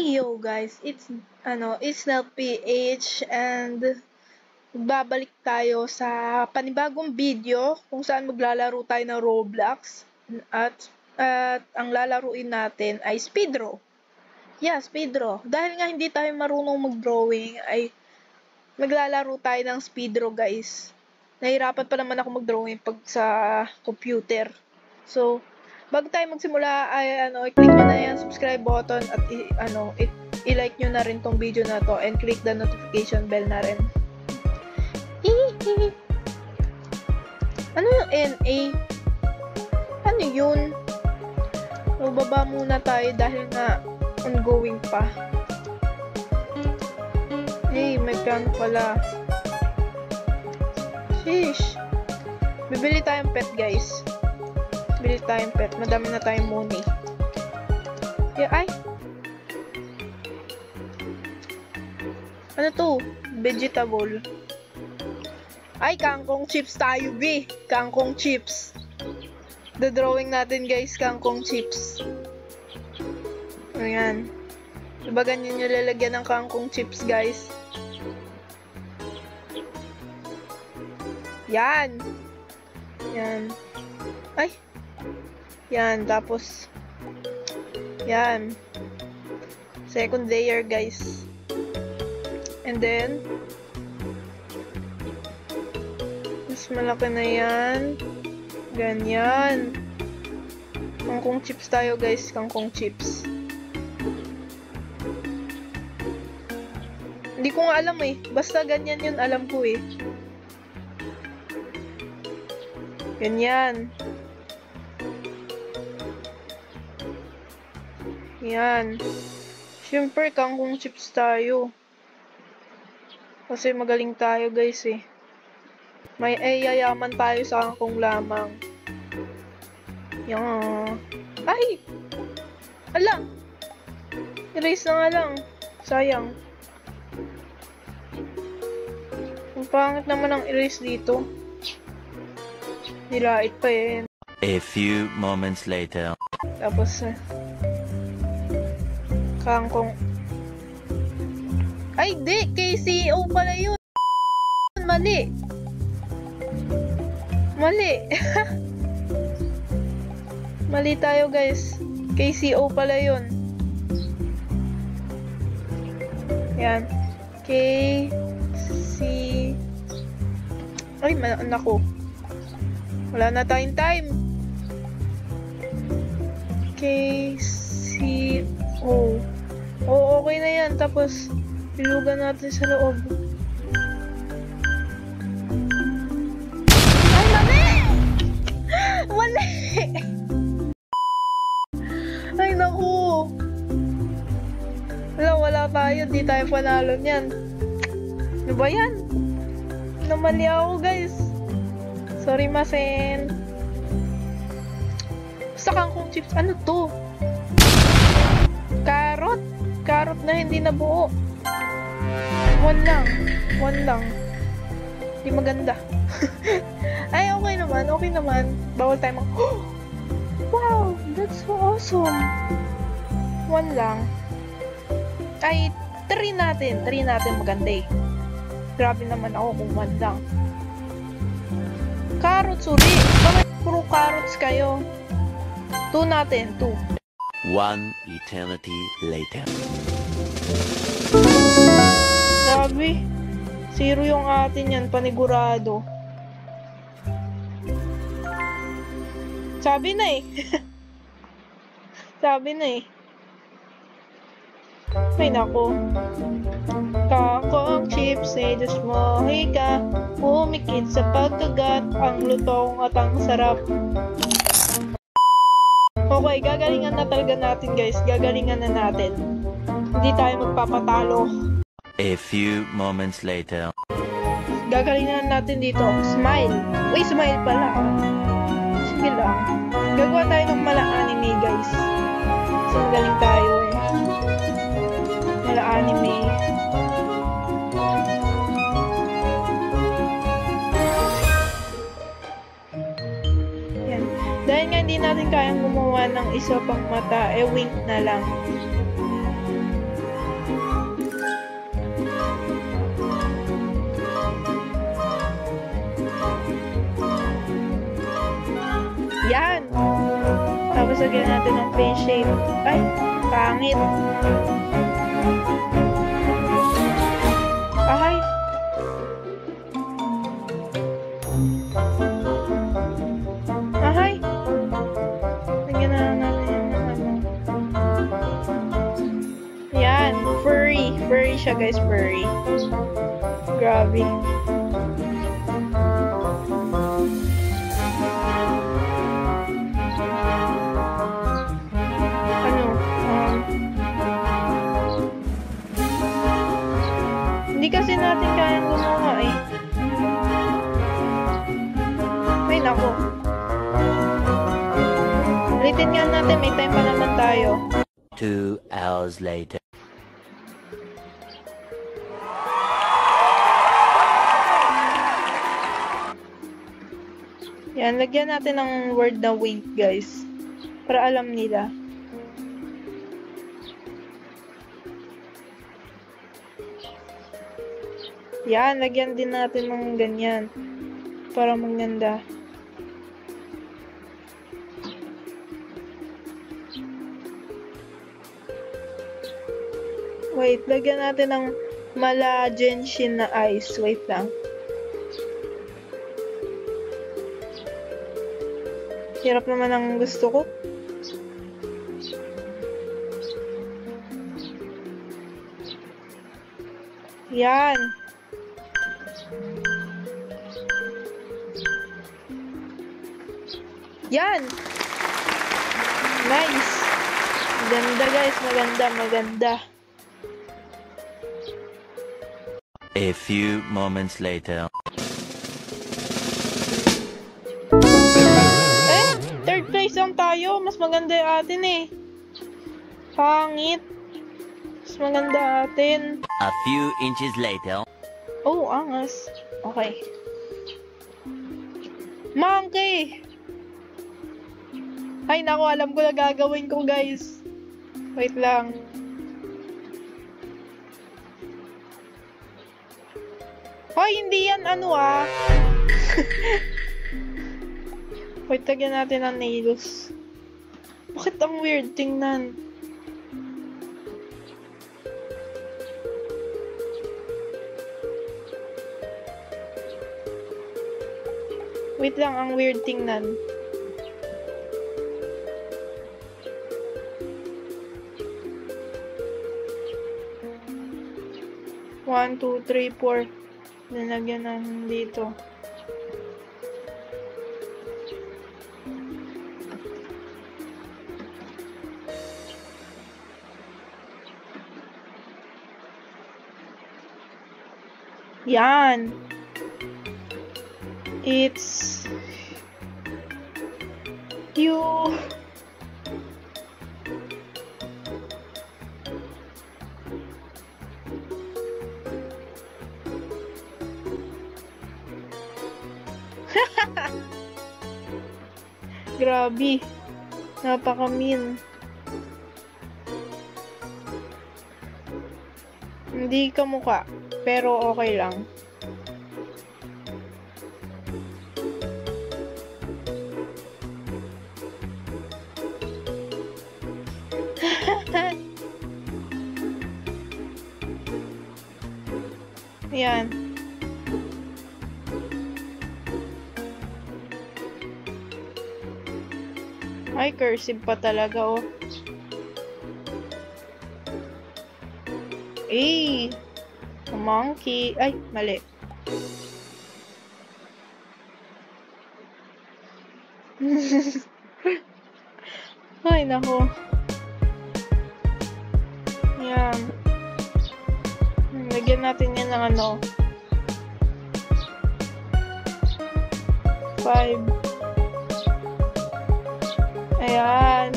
Yo guys, it's Nel PH and babalik tayo sa panibagong video kung saan maglalaro tayo ng Roblox at ang lalaruin natin ay Speedro. Yeah, Speedro. Dahil nga hindi tayo marunong mag-drawing ay maglalaro tayo ng Speedro guys. Nahirapan pa naman ako mag-drawing pag sa computer. So, bago tayo magsimula ay i-click nyo na yung subscribe button at i-like nyo na rin tong video na to and click the notification bell na rin. Ano yung NA? Ano yun? Magbaba muna tayo dahil nga ongoing pa. Hey, may plano pala. Sheesh. Bibili tayong pet guys. Bili tayong pet. Madami na tayong money. Yeah, ay! Ano to? Vegetable. Ay, kangkong chips tayo, B. Kangkong chips. The drawing natin, guys, kangkong chips. Ayan. Diba ganyan yung lalagyan ng kangkong chips, guys? Yan. Yan. Ay! Yan, tapos yan. Second layer, guys. And then mas malaki na yan. Ganyan. Kangkong chips tayo, guys. Kangkong chips. Hindi ko nga alam eh. Basta ganyan yun alam ko eh. Ganyan. Yan. Siyempre, kangkong chips tayo. Kasi magaling tayo, guys, eh. May yayaman tayo sa kangkong lamang. Yan. Ay! Ala! Erase na nga lang. Sayang. Ang pangit naman ang erase dito. Nilait pa eh. A few moments later. Tapos, kangkong. Ay, di! KCO pala yun! Mali! Mali! Mali tayo, guys. KCO pala yun. Yan. KC... Ay, naku. Wala na tayong time. KCO. Oo, okay na yan. Tapos, ilugan natin sa loob. Ay, mali! Mali! Ay, naku! Wala tayo. Di tayo panalo niyan. Ano ba yan? Namali ako, guys. Sorry, masen. Basta kangkong chips. Ano to? Carrot. Carrot na hindi nabuo. One lang. Hindi maganda. Ay, okay naman. Bawal tayo mag... Oh! Wow! That's so awesome. One lang. Ay, three natin maganda eh. Grabe naman ako kung one lang. Carrots ulit. Bakit puro carrots kayo? Two natin. One eternity later. Grabe. Zero yung atin yan. Panigurado. Sabi na eh. Ay nako. Kangkong chips ay dasmohi ka. Pumikit sa pagkagat. Ang lutong at ang sarap. Okay, gagalingan na talaga natin, guys. Gagalingan na natin. Hindi tayo magpapatalo. A few moments later. Gagalingan natin dito. Smile. Uy, smile pala. Sige lang. Gagawa tayo ng mala-anime, guys. Kasi magaling tayo eh. Mala-anime. Yan. Dahil nga hindi natin kayang gumawa ng isa pang mata, wink na lang. Tapos lagyan natin ng face shape. Ay, pangit. Ahay. Ahay. Lagyan na natin yung ano. Yan, furry. Furry siya guys, furry. Grabe. Hindi kasi natin kayang gumawa eh. Ay, nako. Ulitin nga natin, may time pa naman tayo. 2 hours later. Yan, lagyan natin ng word na wink, guys. Para alam nila. Yan, lagyan din natin ng ganyan. Para maganda. Wait, lagyan natin ng mala genshin na eyes. Wait lang. Hirap naman ang gusto ko. Yan. Yan. Nice. Maganda guys, maganda. A few moments later. Third place lang tayo. Mas maganda yung atin eh. Pangit. Mas maganda atin. A few inches later. Oh, angas. Okay. Monkey! Ay, naku, alam ko na gagawin ko, guys. Wait lang. Hoy, hindi yan ano ah. Wait, tagyan natin ang nails. Bakit ang weird tingnan? Wait lang, ang weird tingnan. One, two, three, four. Nilagyan namin dito. Yan. It's you. Grabe. Napaka-mean. Hindi kamukha, pero okay lang. Yan. Ay, cursive pa talaga, oh. Eh, a monkey. Ay, mali. Ay, nako. Yan. Lagyan natin yan ng ano. 5. Ayan.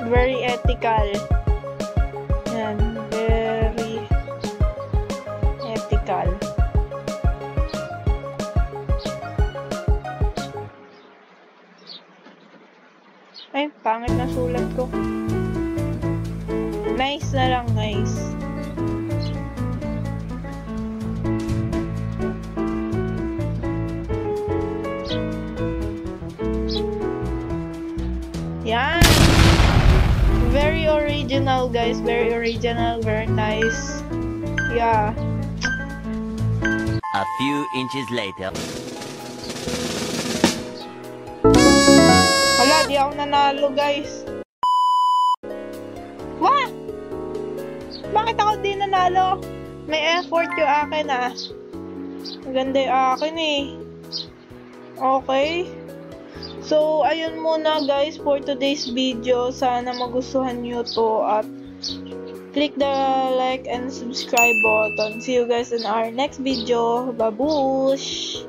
Very ethical. Ayan. Very ethical. Ay, pangit na sulat ko. Nice na lang, nice. Yan. Very original, guys. Very original. Very nice. Yeah. A few inches later. Hala, di ako nanalo, guys. What? Bakit ako di nanalo? May effort yung akin, ah. Maganda yung akin, eh. Okay. So, ayun muna, guys, for today's video. Sana magustuhan nyo to at click the like and subscribe button. See you guys in our next video. Babush!